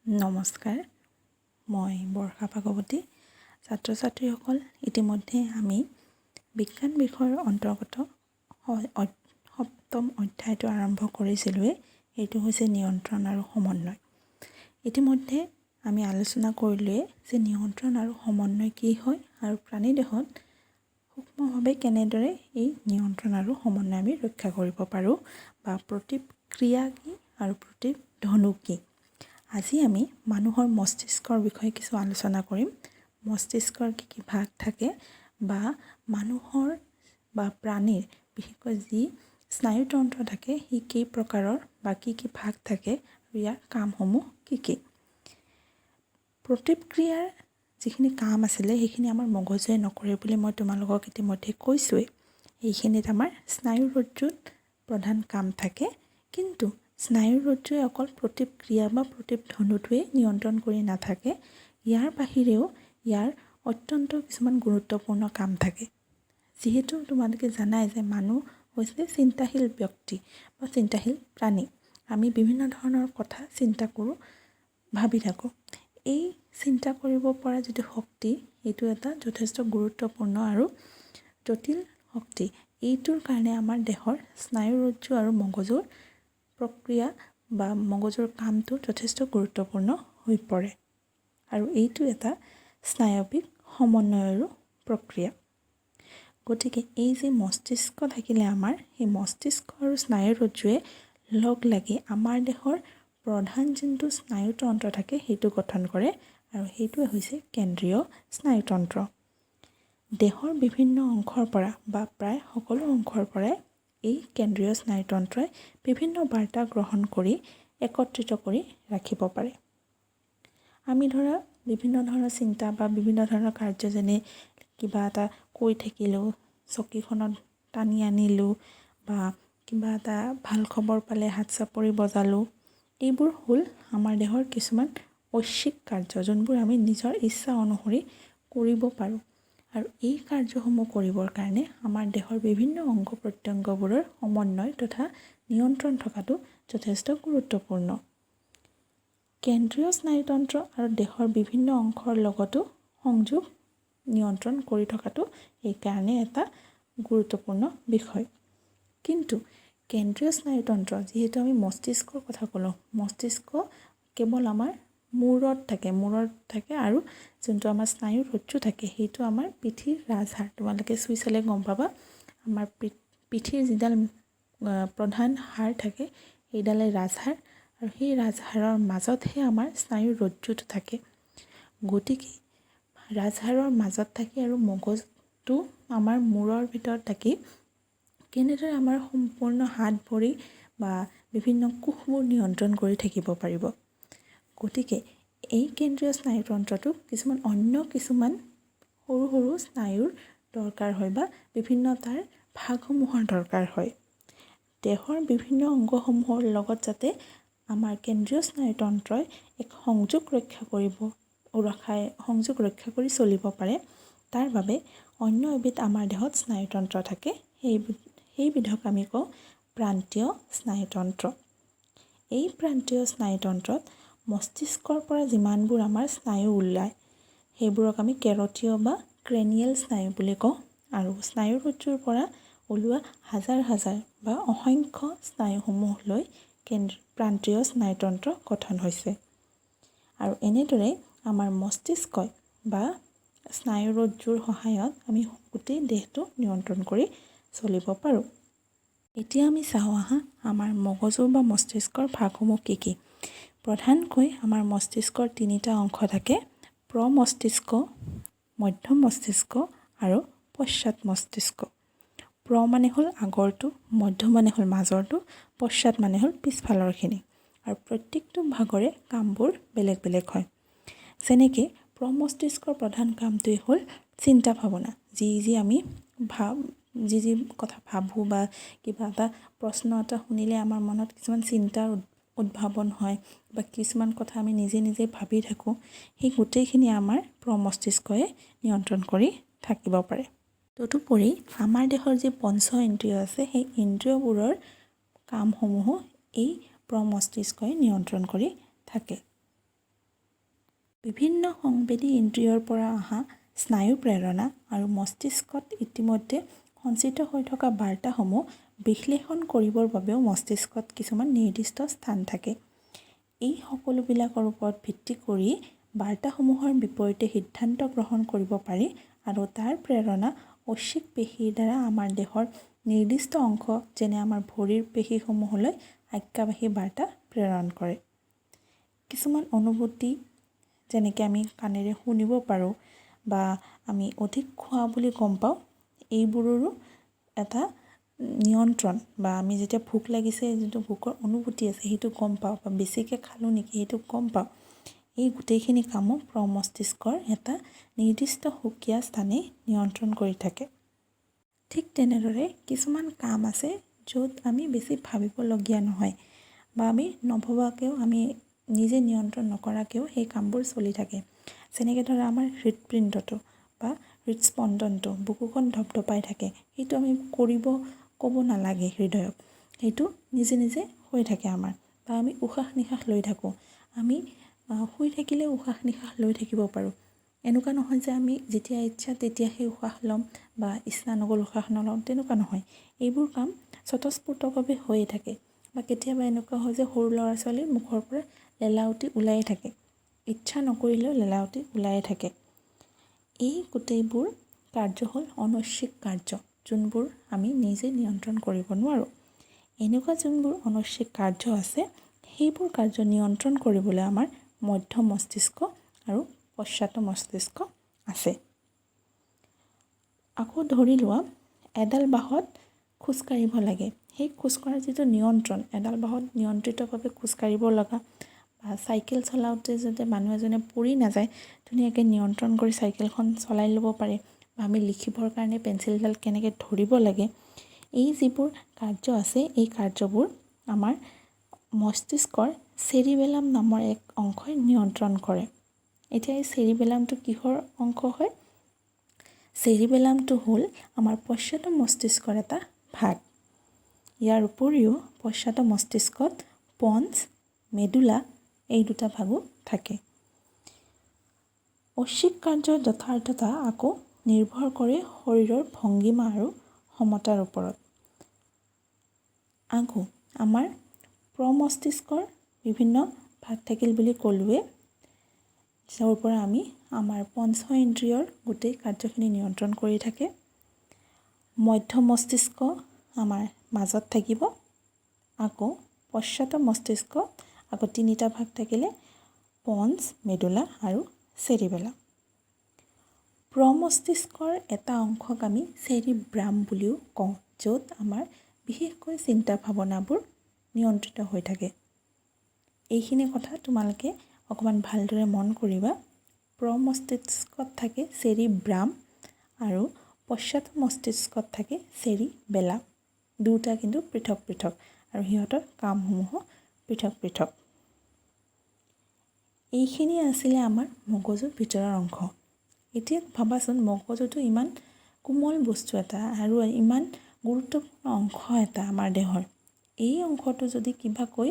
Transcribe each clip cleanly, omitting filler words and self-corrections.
নমস্কাৰ, মই বৰ্ষা ভাগৱতী। ছাত্ৰ ছাত্ৰীসকল, ইতিমধ্যে আমি বিজ্ঞান বিষয়ৰ অন্তৰ্গত সপ্তম অধ্যায়টো আৰম্ভ কৰিছিলোঁৱেই। এইটো হৈছে নিয়ন্ত্ৰণ আৰু সমন্বয়। ইতিমধ্যে আমি আলোচনা কৰিলোঁৱেই যে নিয়ন্ত্ৰণ আৰু সমন্বয় কি হয় আৰু প্ৰাণী দেহত সূক্ষ্মভাৱে কেনেদৰে এই নিয়ন্ত্ৰণ আৰু সমন্বয় আমি ৰক্ষা কৰিব পাৰোঁ বা প্ৰতিক্ৰিয়া কি আৰু প্ৰতিধ্বনি কি। আজি আমি মানুহৰ মস্তিষ্কৰ বিষয়ে কিছু আলোচনা কৰিম। মস্তিষ্কৰ কি কি ভাগ থাকে বা মানুহৰ বা প্ৰাণীৰ বিশেষকৈ যি স্নায়ুতন্ত্ৰ থাকে সি কেই প্ৰকাৰৰ বা কি কি ভাগ থাকে আৰু ইয়াৰ কামসমূহ কি কি। প্ৰতিক্ৰিয়াৰ যিখিনি কাম আছিলে সেইখিনি আমাৰ মগজুৱে নকৰে বুলি মই তোমালোকক ইতিমধ্যে কৈছোঁৱেই। এইখিনিত আমাৰ স্নায়ুৰজ্জুত প্ৰধান কাম থাকে, কিন্তু স্নায়ুৰজ্জুৱে অকল প্ৰতিক্ৰিয়া বা প্ৰতিধ্বনিটোৱেই নিয়ন্ত্ৰণ কৰি নাথাকে। ইয়াৰ বাহিৰেও ইয়াৰ অত্যন্ত কিছুমান গুৰুত্বপূৰ্ণ কাম থাকে। যিহেতু তোমালোকে জানাই যে মানুহ হৈছে চিন্তাশীল ব্যক্তি বা চিন্তাশীল প্ৰাণী। আমি বিভিন্ন ধৰণৰ কথা চিন্তা কৰোঁ, ভাবি থাকোঁ। এই চিন্তা কৰিব পৰা যিটো শক্তি, এইটো এটা যথেষ্ট গুৰুত্বপূৰ্ণ আৰু জটিল শক্তি। এইটোৰ কাৰণে আমাৰ দেহৰ স্নায়ুৰজ্জু আৰু মগজুৰ প্ৰক্ৰিয়া বা মগজুৰ কামটো যথেষ্ট গুৰুত্বপূৰ্ণ হৈ পৰে, আৰু এইটো এটা স্নায়ৱিক সমন্বয়ৰো প্ৰক্ৰিয়া। গতিকে এই যে মস্তিষ্ক থাকিলে আমাৰ, সেই মস্তিষ্ক আৰু স্নায়ুৰজ্জুৱে লগ লাগি আমাৰ দেহৰ প্ৰধান যোনটো স্নায়ুতন্ত্ৰ থাকে সেইটো গঠন কৰে, আৰু সেইটোৱে হৈছে কেন্দ্ৰীয় স্নায়ুতন্ত্ৰ। দেহৰ বিভিন্ন অংশৰ পৰা বা প্ৰায় সকলো অংশৰ পৰাই এই কেন্দ্ৰীয় স্নায়ুতন্ত্ৰই বিভিন্ন বাৰ্তা গ্ৰহণ কৰি একত্ৰিত কৰি ৰাখিব পাৰে। আমি ধৰা বিভিন্ন ধৰণৰ চিন্তা বা বিভিন্ন ধৰণৰ কাৰ্য, যেনে কিবা এটা কৈ থাকিলোঁ, চকীখনত টানি আনিলোঁ বা কিবা এটা ভাল খবৰ পালে হাত চাপৰি বজালোঁ, এইবোৰ হ'ল আমাৰ দেহৰ কিছুমান ঐচ্ছিক কাৰ্য, যোনবোৰ আমি নিজৰ ইচ্ছা অনুসৰি কৰিব পাৰোঁ। আৰু এই কাৰ্যসমূহ কৰিবৰ কাৰণে আমাৰ দেহৰ বিভিন্ন অংগ প্ৰত্যংগবোৰৰ সমন্বয় তথা নিয়ন্ত্ৰণ থকাটো যথেষ্ট গুৰুত্বপূৰ্ণ। কেন্দ্ৰীয় স্নায়ুতন্ত্ৰ আৰু দেহৰ বিভিন্ন অংশৰ লগতো সংযোগ নিয়ন্ত্ৰণ কৰি থকাটো এইকাৰণে এটা গুৰুত্বপূৰ্ণ বিষয়। কিন্তু কেন্দ্ৰীয় স্নায়ুতন্ত্ৰ, যিহেতু আমি মস্তিষ্কৰ কথা ক'লোঁ, মস্তিষ্ক কেৱল আমাৰ মূৰত থাকে আৰু যোনটো আমাৰ স্নায়ুৰজ্জু থাকে সেইটো আমাৰ পিঠিৰ ৰাজহাড়। তোমালোকে চুই চালে গম পাবা, আমাৰ পিঠিৰ যিডাল প্ৰধান হাড় থাকে সেইডালে ৰাজহাড়, আৰু সেই ৰাজহাড়ৰ মাজতহে আমাৰ স্নায়ুৰজ্জুটো থাকে। গতিকে ৰাজহাড়ৰ মাজত থাকি আৰু মগজুটো আমাৰ মূৰৰ ভিতৰত থাকি কেনেদৰে আমাৰ সম্পূৰ্ণ হাত ভৰি বা বিভিন্ন কোষবোৰ নিয়ন্ত্ৰণ কৰি থাকিব পাৰিব। গতিকে এই কেন্দ্ৰীয় স্নায়ুতন্ত্ৰটো অন্য কিছুমান সৰু সৰু স্নায়ুৰ দৰকাৰ হয় বা বিভিন্ন তাৰ ভাগসমূহৰ দৰকাৰ হয়। দেহৰ বিভিন্ন অংগসমূহৰ লগত যাতে আমাৰ কেন্দ্ৰীয় স্নায়ুতন্ত্ৰই এক সংযোগ ৰক্ষা কৰি চলিব পাৰে, তাৰ বাবে অন্য এবিধ আমাৰ দেহত স্নায়ুতন্ত্ৰ থাকে। সেইবিধক আমি কওঁ প্ৰান্তীয় স্নায়ুতন্ত্ৰ। এই প্ৰান্তীয় স্নায়ুতন্ত্ৰত মস্তিষ্কৰ পৰা যিমানবোৰ আমাৰ স্নায়ু ওলায় সেইবোৰক আমি কেৰটীয় বা ক্ৰেনিয়েল স্নায়ু বুলি কওঁ, আৰু স্নায়ুৰজ্জুৰ পৰা ওলোৱা হাজাৰ হাজাৰ বা অসংখ্য স্নায়ুসমূহ লৈ প্ৰান্তীয় স্নায়ুতন্ত্ৰ গঠন হৈছে। আৰু এনেদৰে আমাৰ মস্তিষ্কই বা স্নায়ুৰজ্জুৰ সহায়ত আমি গোটেই দেহটো নিয়ন্ত্ৰণ কৰি চলিব পাৰোঁ। এতিয়া আমি চাওঁ আহা, আমাৰ মগজু বা মস্তিষ্কৰ ভাগসমূহ কি কি। প্ৰধানকৈ আমাৰ মস্তিষ্কৰ তিনিটা অংশ থাকে: প্ৰমস্তিষ্ক, মধ্য মস্তিষ্ক আৰু পশ্চাৎ মস্তিষ্ক। প্ৰ মানে হ'ল আগৰটো, মধ্য মানে হ'ল মাজৰটো, পশ্চাৎ মানে হ'ল পিছফালৰখিনি। আৰু প্ৰত্যেকটো ভাগৰে কামবোৰ বেলেগ বেলেগ হয়। যেনেকৈ প্ৰমস্তিষ্কৰ প্ৰধান কামটোৱেই হ'ল চিন্তা ভাৱনা। আমি যি কথা ভাবোঁ বা কিবা এটা প্ৰশ্ন এটা শুনিলে আমাৰ মনত কিছুমান চিন্তাৰ উদ্ভাৱন হয় বা কিছুমান কথা আমি নিজে নিজে ভাবি থাকোঁ, সেই গোটেইখিনি আমাৰ প্ৰমস্তিষ্কই নিয়ন্ত্ৰণ কৰি থাকিব পাৰে। তদুপৰি আমাৰ দেহৰ যি পঞ্চ ইন্দ্ৰিয় আছে, সেই ইন্দ্ৰিয়বোৰৰ কামসমূহো এই প্ৰমস্তিষ্কই নিয়ন্ত্ৰণ কৰি থাকে। বিভিন্ন সংবেদী ইন্দ্ৰিয়ৰ পৰা অহা স্নায়ু প্ৰেৰণা আৰু মস্তিষ্কত ইতিমধ্যে সঞ্চিত হৈ থকা বাৰ্তাসমূহ বিশ্লেষণ কৰিবৰ বাবেও মস্তিষ্কত কিছুমান নিৰ্দিষ্ট স্থান থাকে। এই সকলোবিলাকৰ ওপৰত ভিত্তি কৰি বাৰ্তাসমূহৰ বিপৰীতে সিদ্ধান্ত গ্ৰহণ কৰিব পাৰি আৰু তাৰ প্ৰেৰণা ঐচ্ছিক পেশীৰ দ্বাৰা আমাৰ দেহৰ নিৰ্দিষ্ট অংশ যেনে আমাৰ ভৰিৰ পেশীসমূহলৈ আজ্ঞাবাহী বাৰ্তা প্ৰেৰণ কৰে। কিছুমান অনুভূতি যেনেকৈ আমি কাণেৰে শুনিব পাৰোঁ বা আমি অধিক খোৱা বুলি গম পাওঁ, এইবোৰৰো এটা নিয়ন্ত্ৰণ বা আমি যেতিয়া ভোক লাগিছে যিটো ভোকৰ অনুভূতি আছে সেইটো গম পাওঁ বা বেছিকৈ খালোঁ নেকি সেইটো গম পাওঁ। এই গোটেইখিনি কামো প্ৰমস্তিষ্কৰ এটা নিৰ্দিষ্ট সুকীয়া স্থানেই নিয়ন্ত্ৰণ কৰি থাকে। ঠিক তেনেদৰে কিছুমান কাম আছে য'ত আমি বেছি ভাবিবলগীয়া নহয় বা আমি নভবাকৈও আমি নিজে নিয়ন্ত্ৰণ নকৰাকৈও সেই কামবোৰ চলি থাকে। যেনেকৈ ধৰা আমাৰ হৃদপিণ্ডটো বা হৃদস্পন্দনটো বুকুখন ধপধপাই থাকে, সেইটো আমি ক'ব নালাগে হৃদয়ক, সেইটো নিজে নিজে হৈ থাকে আমাৰ। বা আমি উশাহ নিশাহ লৈ থাকোঁ, আমি শুই থাকিলে উশাহ নিশাহ লৈ থাকিব পাৰোঁ। এনেকুৱা নহয় যে আমি যেতিয়া ইচ্ছা তেতিয়াহে উশাহ ল'ম বা ইচ্ছা নগ'ল উশাহ নলওঁ, তেনেকুৱা নহয়। এইবোৰ কাম স্বতঃস্ফূৰ্তভাৱে হৈয়ে থাকে। বা কেতিয়াবা এনেকুৱা হয় যে সৰু ল'ৰা ছোৱালীৰ মুখৰ পৰা লেলাৱতি ওলায়ে থাকে, ইচ্ছা নকৰিলেও লেলাৱতি ওলায়ে থাকে। এই গোটেইবোৰ কাৰ্য হ'ল অনৈচ্ছিক কাৰ্য, যোনবোৰ আমি নিজে নিয়ন্ত্ৰণ কৰিব নোৱাৰোঁ। এনেকুৱা যোনবোৰ অনৈচ্ছিক কাৰ্য আছে সেইবোৰ কাৰ্য নিয়ন্ত্ৰণ কৰিবলৈ আমাৰ মধ্য মস্তিষ্ক আৰু পশ্চাৎ মস্তিষ্ক আছে। আকৌ ধৰি লোৱা এডাল বাঁহত খোজকাঢ়িব লাগে, সেই খোজকঢ়াৰ যিটো নিয়ন্ত্ৰণ, এডাল বাঁহত নিয়ন্ত্ৰিতভাৱে খোজকাঢ়িব লগা বা চাইকেল চলাওঁতে যাতে মানুহ এজনে পৰি নাযায় ধুনীয়াকৈ নিয়ন্ত্ৰণ কৰি চাইকেলখন চলাই ল'ব পাৰে বা আমি লিখিবৰ কাৰণে পেঞ্চিলডাল কেনেকৈ ধৰিব লাগে, এই যিবোৰ কাৰ্য আছে এই কাৰ্যবোৰ আমাৰ মস্তিষ্কৰ চেৰিবেলাম নামৰ এক অংশই নিয়ন্ত্ৰণ কৰে। এতিয়া এই চেৰিবেলামটো কিহৰ অংশ হয়? চেৰিবেলামটো হ'ল আমাৰ পশ্চাৎ মস্তিষ্কৰ এটা ভাগ। ইয়াৰ উপৰিও পশ্চাৎ মস্তিষ্কত পঞ্চ, মেডুলা এই দুটা ভাগো থাকে। ঐচ্ছিক কাৰ্যৰ যথাৰ্থতা আকৌ নিৰ্ভৰ কৰে শৰীৰৰ ভংগীমা আৰু সমতাৰ ওপৰত। আকৌ আমাৰ প্ৰমস্তিষ্কৰ বিভিন্ন ভাগ থাকিল বুলি ক'লোৱে, য'ৰ পৰা আমি আমাৰ পঞ্চ ইন্দ্ৰিয়ৰ গোটেই কাৰ্যখিনি নিয়ন্ত্ৰণ কৰি থাকে। মধ্য মস্তিষ্ক আমাৰ মাজত থাকিব, আকৌ পশ্চাৎ মস্তিষ্ক আকৌ তিনিটা ভাগ থাকিলে পঞ্চ, মেডুলা আৰু চেৰিবেলাম। প্ৰমস্তিষ্কৰ এটা অংশক আমি চেৰিব্ৰাম বুলিও কওঁ, য'ত আমাৰ বিশেষকৈ চিন্তা ভাৱনাবোৰ নিয়ন্ত্ৰিত হৈ থাকে। এইখিনি কথা তোমালোকে অকণমান ভালদৰে মন কৰিবা। প্ৰমস্তিষ্কত থাকে চেৰিব্ৰাম আৰু পশ্চাৎ মস্তিষ্কত থাকে চেৰিবেলাম। দুটা কিন্তু পৃথক পৃথক আৰু সিহঁতৰ কামসমূহো পৃথক পৃথক। এইখিনি আছিলে আমাৰ মগজুৰ ভিতৰৰ অংশ। এতিয়া ভাবাচোন মগজুটো ইমান কোমল বস্তু এটা আৰু ইমান গুৰুত্বপূৰ্ণ অংশ এটা আমাৰ দেহৰ। এই অংশটো যদি কিবাকৈ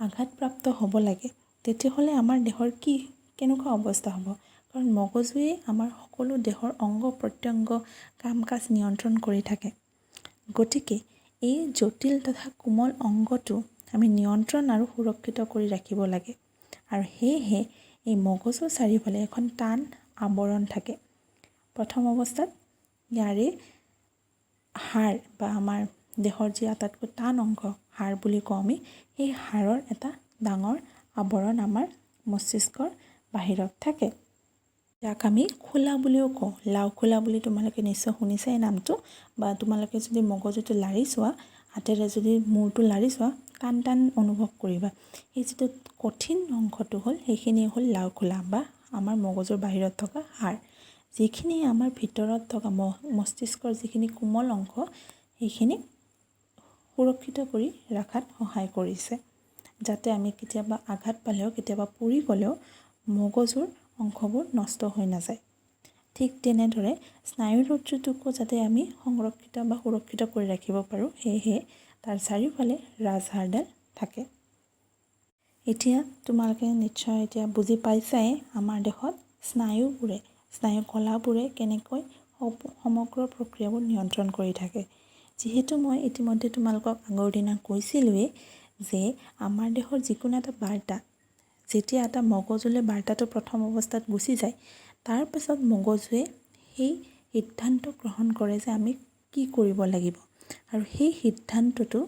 আঘাতপ্ৰাপ্ত হ'ব লাগে তেতিয়াহ'লে আমাৰ দেহৰ কেনেকুৱা অৱস্থা হ'ব? কাৰণ মগজুৱে আমাৰ সকলো দেহৰ অংগ প্ৰত্যংগ কাম কাজ নিয়ন্ত্ৰণ কৰি থাকে। গতিকে এই জটিল তথা কোমল অংগটো আমি নিয়ন্ত্ৰণ আৰু সুৰক্ষিত কৰি ৰাখিব লাগে। আৰু সেয়েহে এই মগজুৰ চাৰিওফালে এখন টান আৱৰণ থাকে। প্ৰথম অৱস্থাত ইয়াৰে হাড় বা আমাৰ দেহৰ যি আটাইতকৈ টান অংশ হাড় বুলি কওঁ আমি, সেই হাড়ৰ এটা ডাঙৰ আৱৰণ আমাৰ মস্তিষ্কৰ বাহিৰত থাকে, যাক আমি খোলা বুলিও কওঁ। লাও খোলা বুলি তোমালোকে নিশ্চয় শুনিছা এই নামটো। বা তোমালোকে যদি মগজুটো লাৰি চোৱা, হাতেৰে যদি মূৰটো লাৰি চোৱা, টান টান অনুভৱ কৰিবা। এই যিটো কঠিন অংশটো হ'ল সেইখিনি হ'ল লাও খোলা বা আমাৰ মগজুৰ বাহিৰত থকা হাড়, যিখিনি আমাৰ ভিতৰত থকা মস্তিষ্কৰ যিখিনি কোমল অংশ সেইখিনি সুৰক্ষিত কৰি ৰখাত সহায় কৰিছে, যাতে আমি কেতিয়াবা আঘাত পালেও কেতিয়াবা পৰি গ'লেও মগজুৰ অংশবোৰ নষ্ট হৈ নাযায়। ঠিক তেনেদৰে স্নায়ুৰজ্জুটোকো যাতে আমি সংৰক্ষিত বা সুৰক্ষিত কৰি ৰাখিব পাৰোঁ, সেয়েহে তাৰ চাৰিওফালে ৰাজহাড়ডাল থাকে। এতিয়া তোমালোকে নিশ্চয় এতিয়া বুজি পাইছাই আমাৰ দেহত স্নায়ু কলাবোৰে কেনেকৈ সমগ্ৰ প্ৰক্ৰিয়াবোৰ নিয়ন্ত্ৰণ কৰি থাকে। যিহেতু মই ইতিমধ্যে তোমালোকক আগৰ দিনা কৈছিলোঁৱেই যে আমাৰ দেহৰ যিকোনো এটা বাৰ্তা যেতিয়া এটা মগজুলৈ বাৰ্তাটো প্ৰথম অৱস্থাত গুচি যায়, তাৰ পাছত মগজুৱে সেই সিদ্ধান্ত গ্ৰহণ কৰে যে আমি কি কৰিব লাগিব, আৰু সেই সিদ্ধান্তটো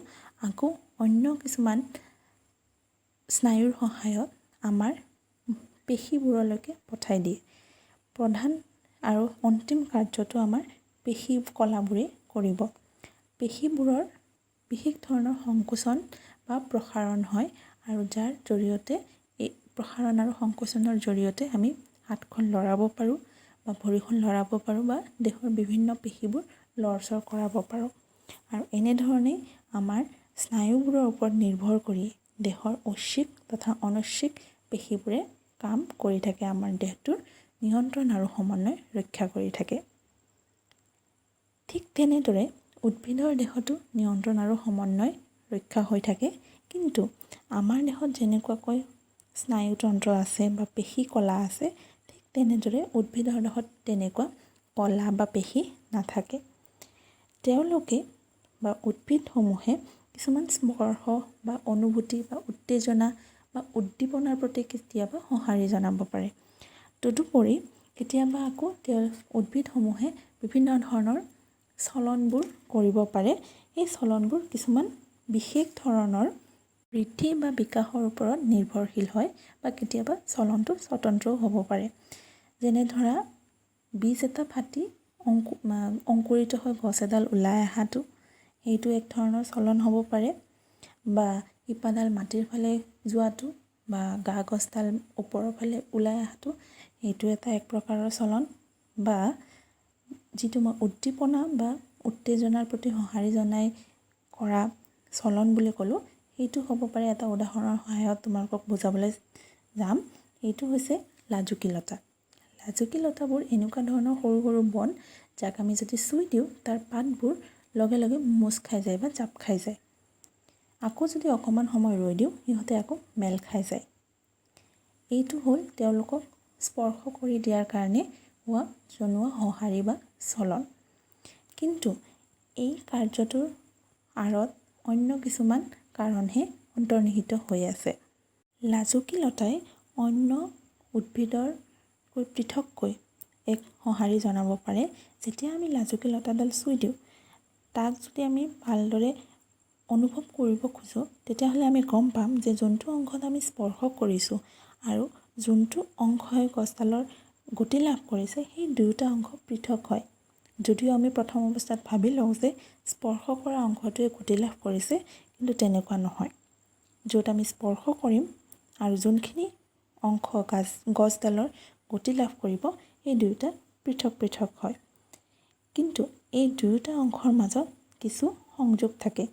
আকৌ অন্য কিছুমান স্নায়ুৰ সহায়ত আমাৰ পেশীবোৰলৈকে পঠাই দিয়ে। প্ৰধান আৰু অন্তিম কাৰ্যটো আমাৰ পেশী কলাবোৰেই কৰিব। পেশীবোৰৰ বিশেষ ধৰণৰ সংকোচন বা প্ৰসাৰণ হয়, আৰু যাৰ জৰিয়তে এই প্ৰসাৰণ আৰু সংকোচনৰ জৰিয়তে আমি হাতখন লৰাব পাৰোঁ বা ভৰিখন লৰাব পাৰোঁ বা দেহৰ বিভিন্ন পেশীবোৰ লৰচৰ কৰাব পাৰোঁ। আৰু এনেধৰণেই আমাৰ স্নায়ুবোৰৰ ওপৰত নিৰ্ভৰ কৰি দেহৰ ঐচ্ছিক তথা অনৈচ্ছিক পেশীবোৰে কাম কৰি থাকে, আমাৰ দেহটোৰ নিয়ন্ত্ৰণ আৰু সমন্বয় ৰক্ষা কৰি থাকে। ঠিক তেনেদৰে উদ্ভিদৰ দেহতো নিয়ন্ত্ৰণ আৰু সমন্বয় ৰক্ষা হৈ থাকে, কিন্তু আমাৰ দেহত যেনেকুৱাকৈ স্নায়ুতন্ত্ৰ আছে বা পেশী কলা আছে, ঠিক তেনেদৰে উদ্ভিদৰ দেহত তেনেকুৱা কলা বা পেশী নাথাকে। তেওঁলোকে বা উদ্ভিদসমূহে কিছুমান স্পৰ্শ বা অনুভূতি বা উত্তেজনা বা উদ্দীপনাৰ প্ৰতি কেতিয়াবা সঁহাৰি জনাব পাৰে। তদুপৰি কেতিয়াবা আকৌ উদ্ভিদসমূহে বিভিন্ন ধৰণৰ চলনবোৰ কৰিব পাৰে। এই চলনবোৰ কিছুমান বিশেষ ধৰণৰ বৃদ্ধি বা বিকাশৰ ওপৰত নিৰ্ভৰশীল হয়, বা কেতিয়াবা চলনটো স্বতন্ত্ৰও হ'ব পাৰে। যেনে ধৰা বীজ এটা ফাটি অংকুৰিত হৈ গছ এডাল ওলাই অহাটো, সেইটো এক ধৰণৰ চলন হ'ব পাৰে, বা শিপাডাল মাটিৰ ফালে যোৱাটো বা গা গছডাল ওপৰৰ ফালে ওলাই অহাটো, সেইটো এটা এক প্ৰকাৰৰ চলন, বা যিটো মই উদ্দীপনা বা উত্তেজনাৰ প্ৰতি সঁহাৰি জনাই কৰা চলন বুলি ক'লোঁ, সেইটো হ'ব পাৰে। এটা উদাহৰণৰ সহায়ত তোমালোকক বুজাবলৈ যাম। এইটো হৈছে লাজুকীলতা। লাজুকীলতাবোৰ এনেকুৱা ধৰণৰ সৰু সৰু বন, যাক আমি যদি চুই দিওঁ তাৰ পাতবোৰ লগে লগে মোচ খাই যায় বা জাপ খাই যায়। আকৌ যদি অকণমান সময় ৰৈ দিওঁ, সিহঁতে আকৌ মেল খাই যায়। এইটো হ'ল তেওঁলোকক স্পৰ্শ কৰি দিয়াৰ কাৰণে জনোৱা সঁহাৰি বা চলন। কিন্তু এই কাৰ্যটোৰ আঁৰত অন্য কিছুমান কাৰণহে অন্তৰ্নিহিত হৈ আছে। লাজুকীলতাই অন্য উদ্ভিদৰকৈ পৃথককৈ এক সঁহাৰি জনাব পাৰে। যেতিয়া আমি লাজুকীলতাডাল চুই দিওঁ, তাক যদি আমি ভালদৰে অনুভৱ কৰিব খোজোঁ, তেতিয়াহ'লে আমি গম পাম যে যোনটো অংশত আমি স্পৰ্শ কৰিছোঁ আৰু যোনটো অংশই গছডালৰ গতি লাভ কৰিছে, সেই দুয়োটা অংশ পৃথক হয়। যদিও আমি প্ৰথম অৱস্থাত ভাবি লওঁ যে স্পৰ্শ কৰা অংশটোৱে গতি লাভ কৰিছে, কিন্তু তেনেকুৱা নহয়। য'ত আমি স্পৰ্শ কৰিম আৰু যোনখিনি অংশ গছডালৰ গতি লাভ কৰিব, এই দুয়োটা পৃথক পৃথক হয়। কিন্তু এই দুয়োটা অংশৰ মাজত কিছু সংযোগ থাকে।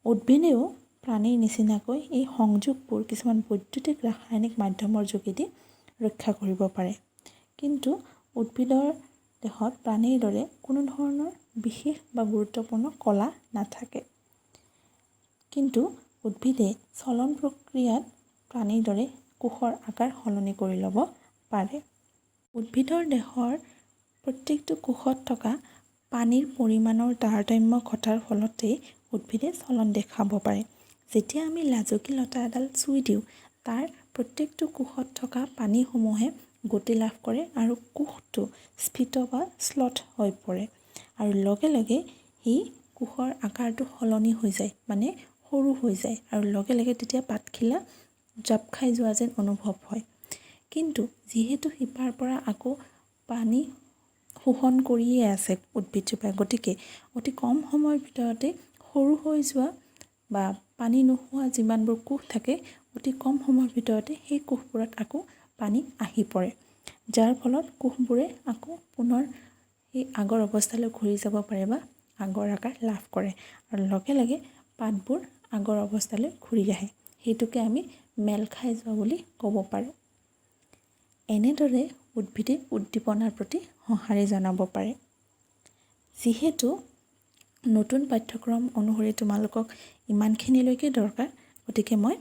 উদ্ভিদেও প্ৰাণীৰ নিচিনাকৈ এই সংযোগবোৰ কিছুমান বৈদ্যুতিক ৰাসায়নিক মাধ্যমৰ যোগেদি ৰক্ষা কৰিব পাৰে। কিন্তু উদ্ভিদৰ দেহত প্ৰাণীৰ দৰে কোনো ধৰণৰ বিশেষ বা গুৰুত্বপূৰ্ণ কলা নাথাকে। কিন্তু উদ্ভিদে চলন প্ৰক্ৰিয়াত প্ৰাণীৰ দৰে কোষৰ আকাৰ সলনি কৰি ল'ব পাৰে। উদ্ভিদৰ দেহৰ প্ৰত্যেকটো কোষত থকা পানীৰ পৰিমাণৰ তাৰতম্য ঘটাৰ ফলতেই উদ্ভিদে চলন দেখাব পাৰে। যেতিয়া আমি লাজুকীলতা এডাল চুই দিওঁ, তাৰ প্ৰত্যেকটো কোষত থকা পানীসমূহে গতি লাভ কৰে আৰু কোষটো স্ফীত বা শ্লথ হৈ পৰে, আৰু লগে লগে সেই কোষৰ আকাৰটো সলনি হৈ যায়, মানে সৰু হৈ যায়, আৰু লগে লগে তেতিয়া পাতখিলা জাপ খাই যোৱা যেন অনুভৱ হয়। কিন্তু যিহেতু শিপাৰ পৰা আকৌ পানী শোষণ কৰিয়ে আছে উদ্ভিদজোপাই, গতিকে অতি কম সময়ৰ ভিতৰতে সৰু হৈ যোৱা বা পানী নোহোৱা যিমানবোৰ কোষ থাকে, অতি কম সময়ৰ ভিতৰতে সেই কোষবোৰত আকৌ পানী আহি পৰে, যাৰ ফলত কোষবোৰে আকৌ পুনৰ সেই আগৰ অৱস্থালৈ ঘূৰি যাব পাৰে বা আগৰ আকাৰ লাভ কৰে, আৰু লগে লগে পাতবোৰ আগৰ অৱস্থালৈ ঘূৰি আহে। সেইটোকে আমি মেল খাই যোৱা বুলি ক'ব পাৰোঁ। এনেদৰে উদ্ভিদে উদ্দীপনাৰ প্ৰতি সঁহাৰি জনাব পাৰে। যিহেতু নতুন পাঠ্যক্ৰম অনুসৰি তোমালোকক ইমানখিনিলৈকে দৰকাৰ, গতিকে মই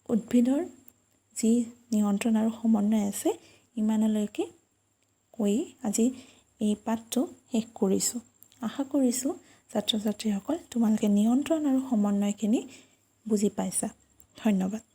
উদ্ভিদৰ যি নিয়ন্ত্ৰণ আৰু সমন্বয় আছে ইমানলৈকে কৈ আজি এই পাঠটো শেষ কৰিছোঁ। আশা কৰিছোঁ ছাত্ৰ ছাত্ৰীসকল তোমালোকে নিয়ন্ত্ৰণ আৰু সমন্বয়খিনি বুজি পাইছা। ধন্যবাদ।